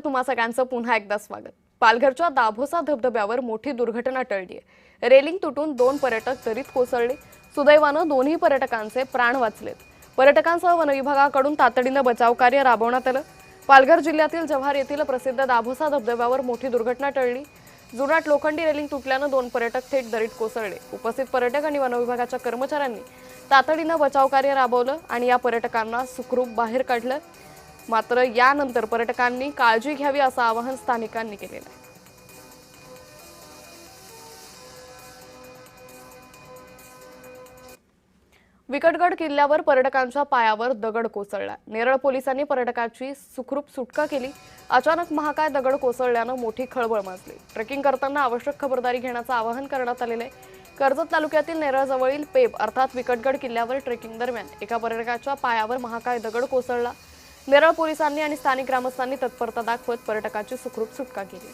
तुम्हा सगळ्यांचं पुन्हा एकदा स्वागत। पालघरच्या दाभोसा धबधब्यावर मोठी दुर्घटना टळली आहे। रेलिंग तुटून 2 पर्यटक दरीत कोसळले। सुदैवानं दोन्ही पर्यटकांचे प्राण वाचलेत। पर्यटकांसह वन विभागाकडून तातडीने बचाव कार्य राबवण्यात आलं। पालघर जिल्ह्यातील जव्हार येथील प्रसिद्ध दाभोसा धबधब्यावर मोठी दुर्घटना टळली। जुनाट लोखंडी रेलिंग तुटल्याने 2 पर्यटक थेट दरीत कोसळले। उपस्थित पर्यटक आणि वन विभागाच्या कर्मचाऱ्यांनी तातडीने बचाव कार्य राबवलं आणि या पर्यटकांना सुखरूप बाहेर काढलं। मात्र यानंतर पर्यटकांनी काळजी घ्यावी असं आवाहन स्थानिकांनी केलेलं आहे। विकटगड किल्ल्यावर पर्यटकांच्या पायावर दगड कोसळला। नेरळ पोलिसांनी पर्यटकाची सुखरूप सुटका केली। अचानक महाकाय दगड कोसळल्याने मोठी खळबळ माजली। ट्रेकिंग करताना आवश्यक खबरदारी घेण्याचं आवाहन करण्यात आलेलं आहे। कर्जत तालुक्यातील नेरळ जवळील पेब अर्थात विकटगड किल्ल्यावर ट्रेकिंग दरम्यान एका पर्यटकाच्या पायावर महाकाय दगड कोसळला। नेरळ पोलिसांनी आणि स्थानिक ग्रामस्थांनी तत्परता दाखवत पर्यटकाची सुखरूप सुटका केली।